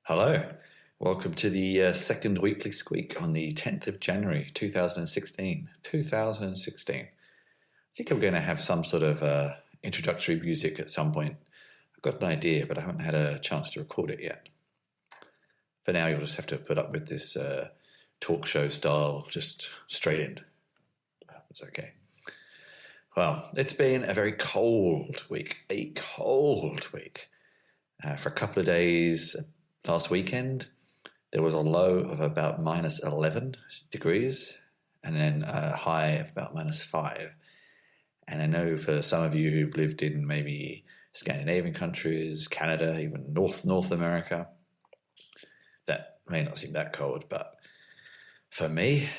Hello, welcome to the second weekly squeak on the 10th of January 2016. 2016. I think I'm going to have some sort of introductory music at some point. I've got an idea, but I haven't had a chance to record it yet. For now, you'll just have to put up with this talk show style, just straight in. It's okay. Well, it's been a very cold week, for a couple of days. Last weekend, there was a low of about minus 11 degrees and then a high of about minus 5. And I know for some of you who've lived in maybe Scandinavian countries, Canada, even North America, that may not seem that cold. But for me,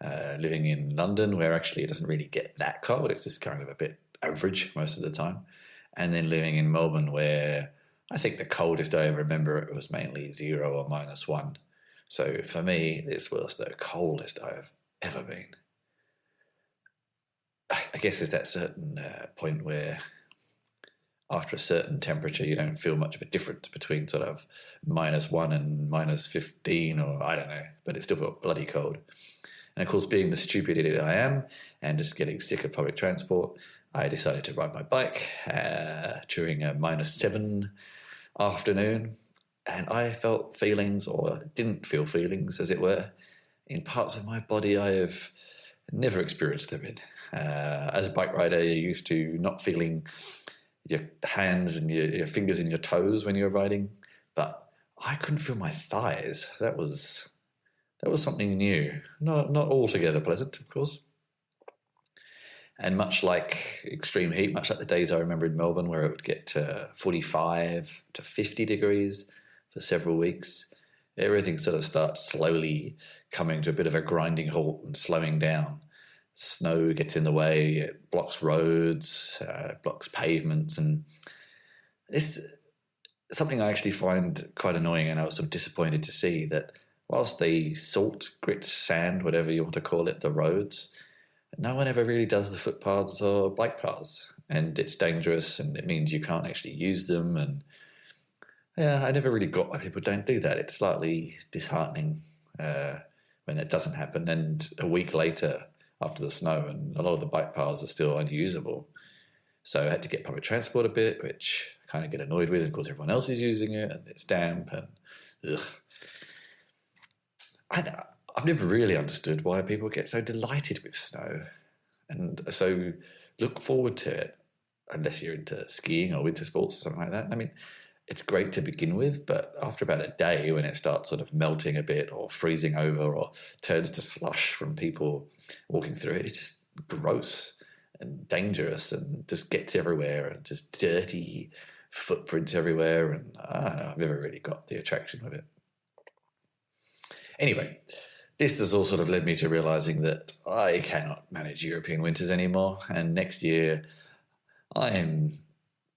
living in London, where actually it doesn't really get that cold, it's just kind of a bit average most of the time. And then living in Melbourne, where I think the coldest I remember it was mainly 0 or minus 1. So for me, this was the coldest I've ever been. I guess there's that certain point where after a certain temperature, you don't feel much of a difference between sort of minus 1 and minus 15, or I don't know, but it still felt bloody cold. And of course, being the stupid idiot I am and just getting sick of public transport, I decided to ride my bike during a minus 7 afternoon, and I felt feelings, or didn't feel feelings as it were, in parts of my body I have never experienced them in. As a bike rider, you're used to not feeling your hands and your fingers and your toes when you're riding, but I couldn't feel my thighs. That was something new. Not altogether pleasant, of course. And much like extreme heat, much like the days I remember in Melbourne where it would get to 45 to 50 degrees for several weeks, everything sort of starts slowly coming to a bit of a grinding halt and slowing down. Snow gets in the way, it blocks roads, blocks pavements, and this is something I actually find quite annoying, and I was sort of disappointed to see that whilst they salt, grit, sand, whatever you want to call it, the roads, no one ever really does the footpaths or bike paths, and it's dangerous, and it means you can't actually use them. And yeah, I never really got why people don't do that. It's slightly disheartening when that doesn't happen. And a week later, after the snow, and a lot of the bike paths are still unusable, so I had to get public transport a bit, which I kind of get annoyed with. Of course, everyone else is using it, and it's damp, and ugh. I've never really understood why people get so delighted with snow and so look forward to it, unless you're into skiing or winter sports or something like that. I mean, it's great to begin with, but after about a day when it starts sort of melting a bit or freezing over or turns to slush from people walking through it, it's just gross and dangerous and just gets everywhere and just dirty footprints everywhere. And I don't know, I've never really got the attraction with it. Anyway, this has all sort of led me to realising that I cannot manage European winters anymore, and next year I am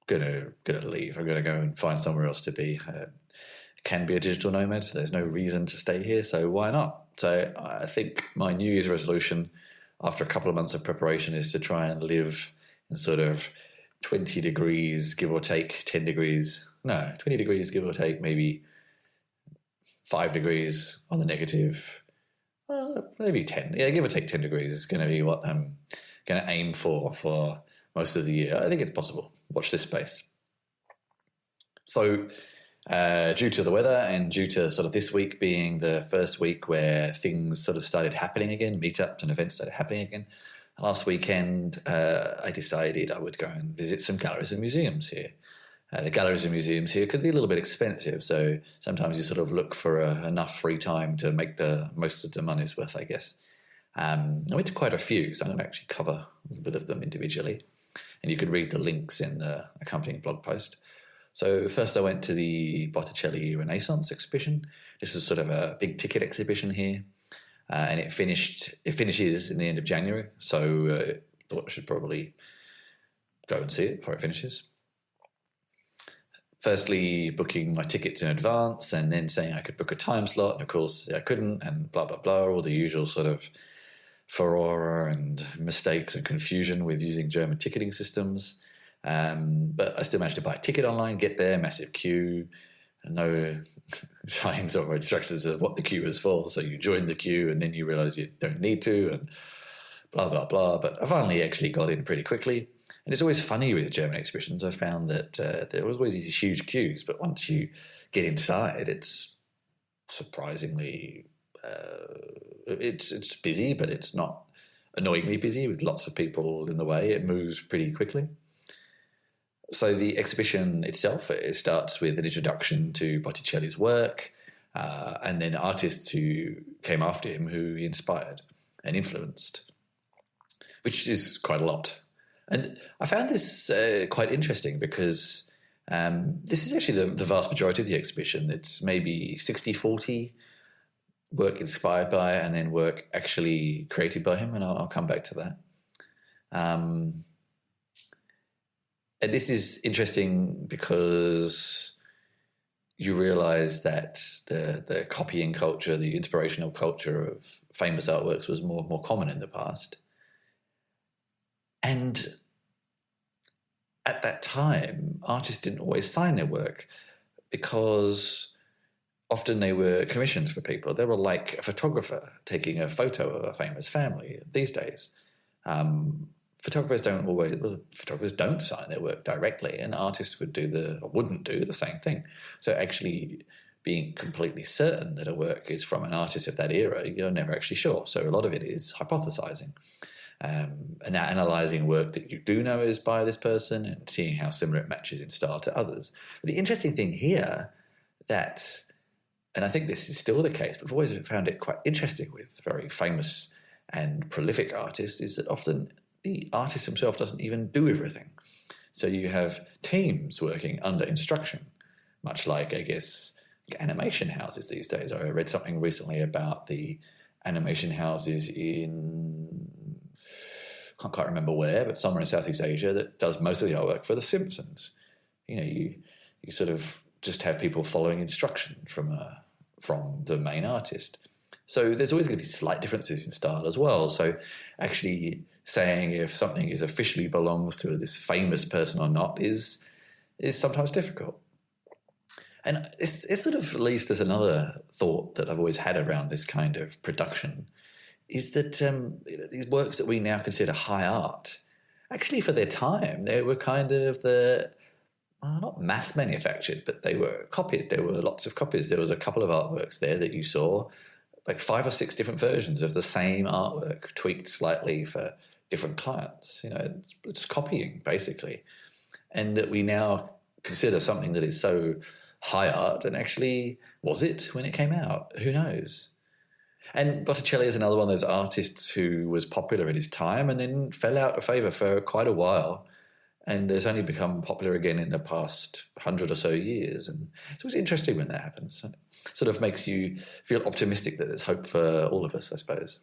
gonna leave. I'm gonna go and find somewhere else to be. Can be a digital nomad, so there's no reason to stay here, so why not? So I think my New Year's resolution, after a couple of months of preparation, is to try and live in sort of 20 degrees, give or take 10 degrees. No, 20 degrees, give or take maybe 5 degrees on the negative. Maybe 10. Yeah, give or take 10 degrees is going to be what I'm going to aim for most of the year. I think it's possible. Watch this space. So, due to the weather and due to sort of this week being the first week where things sort of started happening again, meetups and events started happening again, last weekend I decided I would go and visit some galleries and museums here. The galleries and museums here could be a little bit expensive, so sometimes you sort of look for enough free time to make the most of the money's worth, I guess. I went to quite a few, so I'm going to actually cover a bit of them individually, and you can read the links in the accompanying blog post. So first I went to the Botticelli Renaissance exhibition. This was sort of a big ticket exhibition here, and it finishes in the end of January, so thought I should probably go and see it before it finishes. Firstly, booking my tickets in advance and then saying I could book a time slot, and of course I couldn't, and blah, blah, blah, all the usual sort of furore and mistakes and confusion with using German ticketing systems. But I still managed to buy a ticket online, get there, massive queue, no signs or instructions of what the queue is for. So you join the queue and then you realise you don't need to, and blah, blah, blah. But I finally actually got in pretty quickly. And it's always funny with German exhibitions. I found that there was always these huge queues, but once you get inside, it's surprisingly, it's busy, but it's not annoyingly busy with lots of people in the way. It moves pretty quickly. So the exhibition itself, it starts with an introduction to Botticelli's work, and then artists who came after him who he inspired and influenced, which is quite a lot. And I found this quite interesting because this is actually the vast majority of the exhibition. It's maybe 60-40 work inspired by and then work actually created by him, and I'll come back to that. And this is interesting because you realise that the copying culture, the inspirational culture of famous artworks was more common in the past. And at that time, artists didn't always sign their work because often they were commissions for people. They were like a photographer taking a photo of a famous family these days. Photographers don't sign their work directly, and artists wouldn't do the same thing. So actually being completely certain that a work is from an artist of that era, you're never actually sure. So a lot of it is hypothesizing. And analysing work that you do know is by this person and seeing how similar it matches in style to others. But the interesting thing here and I think this is still the case, but I've always found it quite interesting with very famous and prolific artists, is that often the artist himself doesn't even do everything. So you have teams working under instruction, much like, I guess, animation houses these days. I read something recently about the animation houses can't quite remember where, but somewhere in Southeast Asia that does most of the artwork for The Simpsons. You sort of just have people following instruction from the main artist. So there's always going to be slight differences in style as well. So actually saying if something officially belongs to this famous person or not is sometimes difficult. And it sort of leads to another thought that I've always had around this kind of production, is that these works that we now consider high art, actually for their time, they were kind of not mass manufactured, but they were copied. There were lots of copies. There was a couple of artworks there that you saw, like 5 or 6 different versions of the same artwork, tweaked slightly for different clients. It's copying, basically. And that we now consider something that is so high art, and actually, was it when it came out? Who knows? And Botticelli is another one of those artists who was popular at his time and then fell out of favour for quite a while, and has only become popular again in the past 100 or so years. And it's always interesting when that happens. It sort of makes you feel optimistic that there's hope for all of us, I suppose.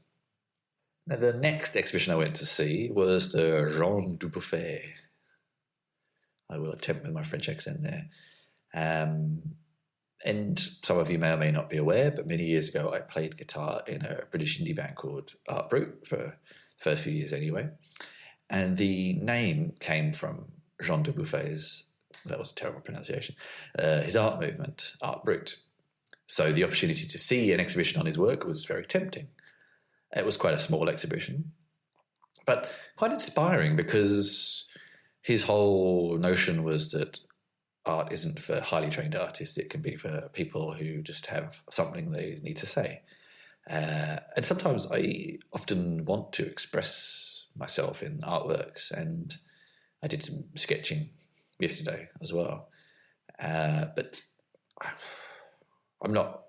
Now, the next exhibition I went to see was the Jean Dubuffet. I will attempt with my French accent there. And some of you may or may not be aware, but many years ago I played guitar in a British indie band called Art Brut, for the first few years anyway. And the name came from Jean Dubuffet's, that was a terrible pronunciation, his art movement, Art Brut. So the opportunity to see an exhibition on his work was very tempting. It was quite a small exhibition, but quite inspiring, because his whole notion was that art isn't for highly trained artists. It can be for people who just have something they need to say. And sometimes I often want to express myself in artworks, and I did some sketching yesterday as well. But I'm not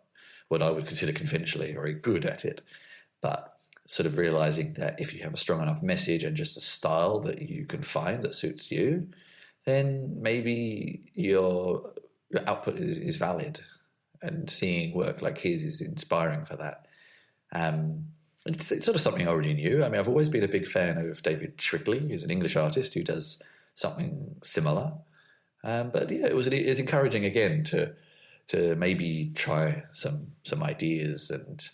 what I would consider conventionally very good at it, but sort of realising that if you have a strong enough message and just a style that you can find that suits you, then maybe your output is valid, and seeing work like his is inspiring for that. It's sort of something I already knew. I mean, I've always been a big fan of David Shrigley, who's an English artist who does something similar. But yeah, it was encouraging again to maybe try some ideas and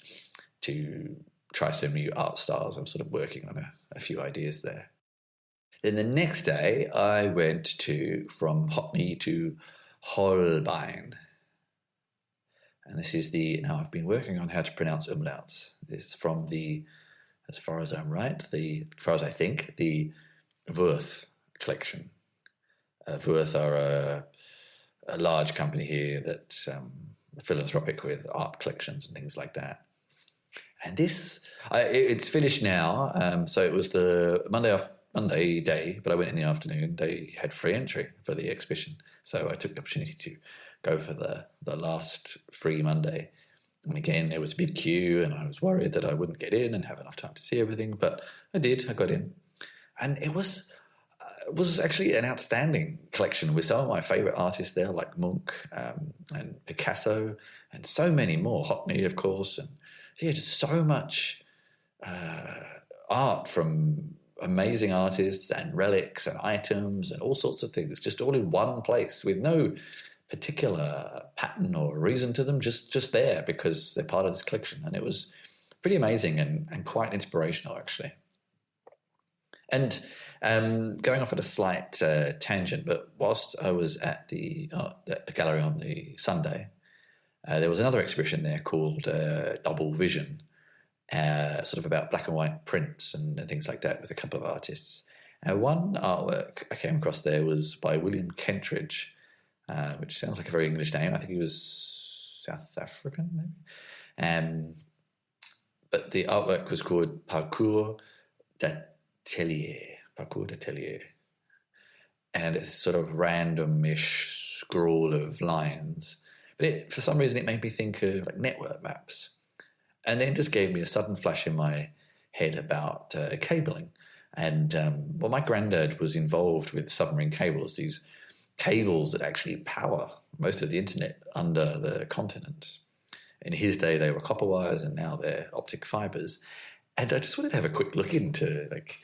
to try some new art styles. I'm sort of working on a few ideas there. Then the next day, I went from Hockney to Holbein. And this is now I've been working on how to pronounce umlauts. This is from as far as I'm right, as far as I think, the Worth collection. Worth are a large company here that philanthropic with art collections and things like that. And it's finished now. So it was the Monday day, but I went in the afternoon. They had free entry for the exhibition. So I took the opportunity to go for the last free Monday. And again, there was a big queue and I was worried that I wouldn't get in and have enough time to see everything. But I did. I got in. And it was actually an outstanding collection with some of my favourite artists there, like Munch and Picasso and so many more. Hockney, of course. And yeah, just so much art from amazing artists and relics and items and all sorts of things, just all in one place with no particular pattern or reason to them, just there because they're part of this collection. And it was pretty amazing and quite inspirational, actually. And going off at a slight tangent, but whilst I was at the gallery on the Sunday, there was another exhibition there called Double Vision, sort of about black and white prints and things like that with a couple of artists. One artwork I came across there was by William Kentridge, which sounds like a very English name. I think he was South African, maybe. But the artwork was called Parcours d'Atelier. And it's sort of random-ish scroll of lines. But for some reason, it made me think of like network maps. And then it just gave me a sudden flash in my head about cabling. And my granddad was involved with submarine cables, these cables that actually power most of the internet under the continent. In his day, they were copper wires, and now they're optic fibers. And I just wanted to have a quick look into like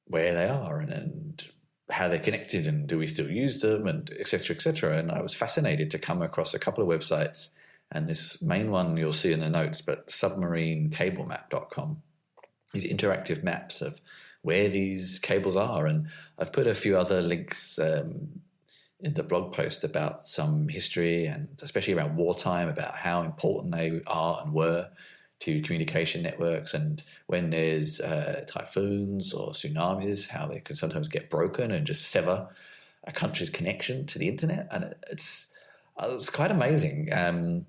where they are and how they're connected, and do we still use them, and et cetera, et cetera. And I was fascinated to come across a couple of websites, and this main one you'll see in the notes, but submarinecablemap.com, these interactive maps of where these cables are. And I've put a few other links in the blog post about some history, and especially around wartime, about how important they are and were to communication networks, and when there's typhoons or tsunamis, how they can sometimes get broken and just sever a country's connection to the internet. And it's quite amazing. And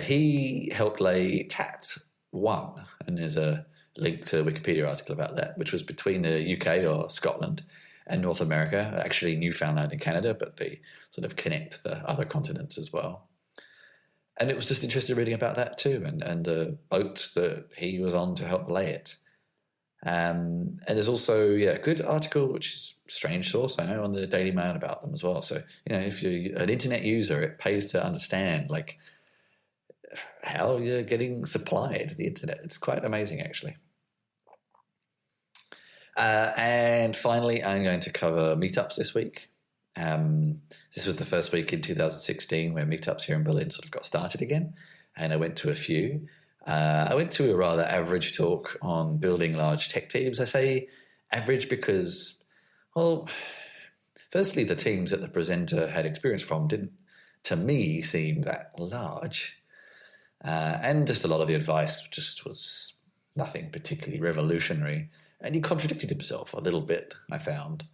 he helped lay TAT1, and there's a link to a Wikipedia article about that, which was between the UK or Scotland and North America, actually Newfoundland and Canada, but they sort of connect the other continents as well. And it was just interesting reading about that too, and the boat that he was on to help lay it. And there's also a good article, which is a strange source, I know, on the Daily Mail about them as well. So, if you're an internet user, it pays to understand like how you're getting supplied the internet. It's quite amazing, actually. And finally, I'm going to cover meetups this week. This was the first week in 2016 where meetups here in Berlin sort of got started again, and I went to a few. I went to a rather average talk on building large tech teams. I say average because, well, firstly, the teams that the presenter had experience from didn't, to me, seem that large. And just a lot of the advice just was nothing particularly revolutionary. And he contradicted himself a little bit, I found.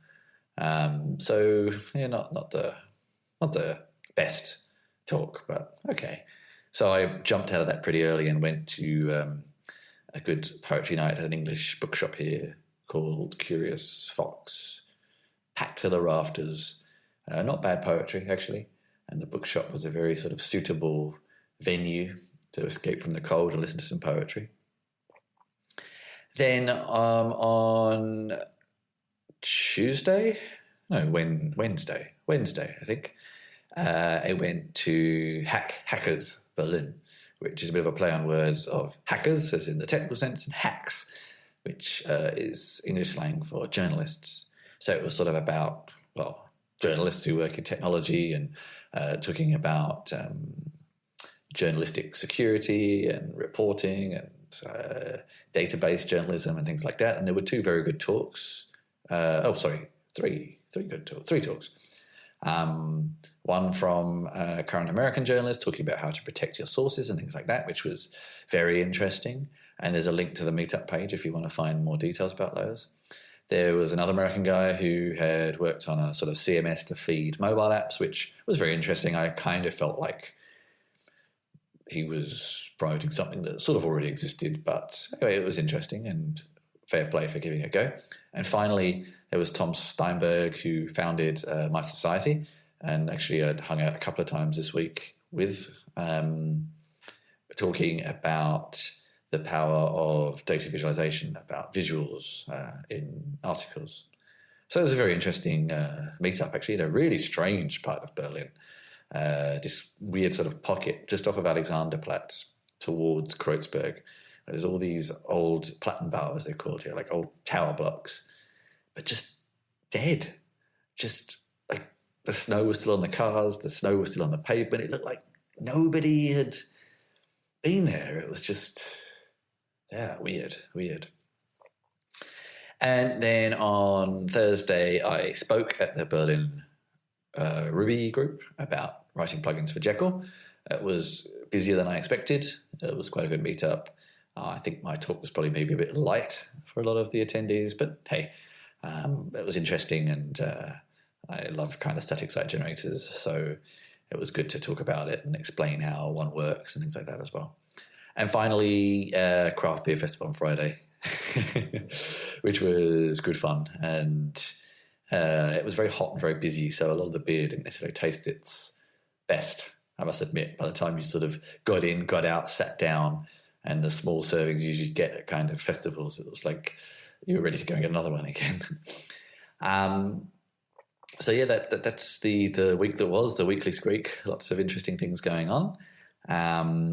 So not the best talk, but okay. So I jumped out of that pretty early and went to a good poetry night at an English bookshop here called Curious Fox, packed to the rafters. Not bad poetry, actually, and the bookshop was a very sort of suitable venue to escape from the cold and listen to some poetry. Then on Wednesday, I think, I went to Hackers Berlin, which is a bit of a play on words of hackers, as in the technical sense, and hacks, which is English slang for journalists. So it was sort of about, journalists who work in technology, and talking about journalistic security and reporting and database journalism and things like that. And there were two very good talks. Three talks. One from a current American journalist talking about how to protect your sources and things like that, which was very interesting. And there's a link to the meetup page if you want to find more details about those. There was another American guy who had worked on a sort of CMS to feed mobile apps, which was very interesting. I kind of felt like he was promoting something that sort of already existed, but anyway, it was interesting and fair play for giving it a go. And finally, there was Tom Steinberg, who founded My Society, and actually I'd hung out a couple of times this week with talking about the power of data visualization, about visuals in articles. So it was a very interesting meetup, actually, in a really strange part of Berlin. This weird sort of pocket just off of Alexanderplatz towards Kreuzberg. There's all these old Plattenbau, as they're called here, like old tower blocks, but just dead. Just like the snow was still on the cars, the snow was still on the pavement. It looked like nobody had been there. It was just, yeah, weird. And then on Thursday, I spoke at the Berlin Ruby group about writing plugins for Jekyll. It was busier than I expected. It was quite a good meetup. I think my talk was probably maybe a bit light for a lot of the attendees, but hey, it was interesting, and I love kind of static site generators, so it was good to talk about it and explain how one works and things like that as well. And finally, Craft Beer Festival on Friday, which was good fun, and it was very hot and very busy, so a lot of the beer didn't necessarily taste its best, I must admit. By the time you sort of got in, got out, sat down, and the small servings you usually get at kind of festivals, it was like you were ready to go and get another one again. So yeah, that's the week that was, the Weekly Squeak. Lots of interesting things going on.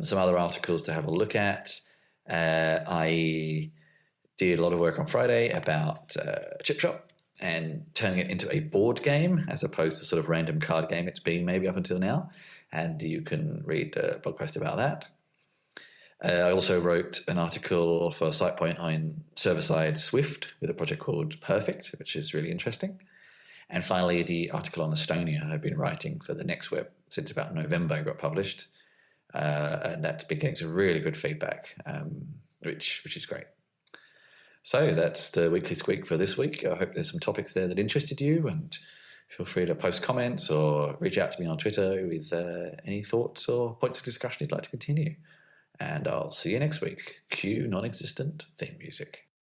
Some other articles to have a look at. I did a lot of work on Friday about Chip Shop and turning it into a board game as opposed to sort of random card game it's been maybe up until now. And you can read a blog post about that. I also wrote an article for SitePoint on server-side Swift with a project called Perfect, which is really interesting. And finally, the article on Estonia I've been writing for the Next Web since about November got published. And that's been getting some really good feedback, which is great. So that's the Weekly Squeak for this week. I hope there's some topics there that interested you, and feel free to post comments or reach out to me on Twitter with any thoughts or points of discussion you'd like to continue. And I'll see you next week. Cue non-existent theme music.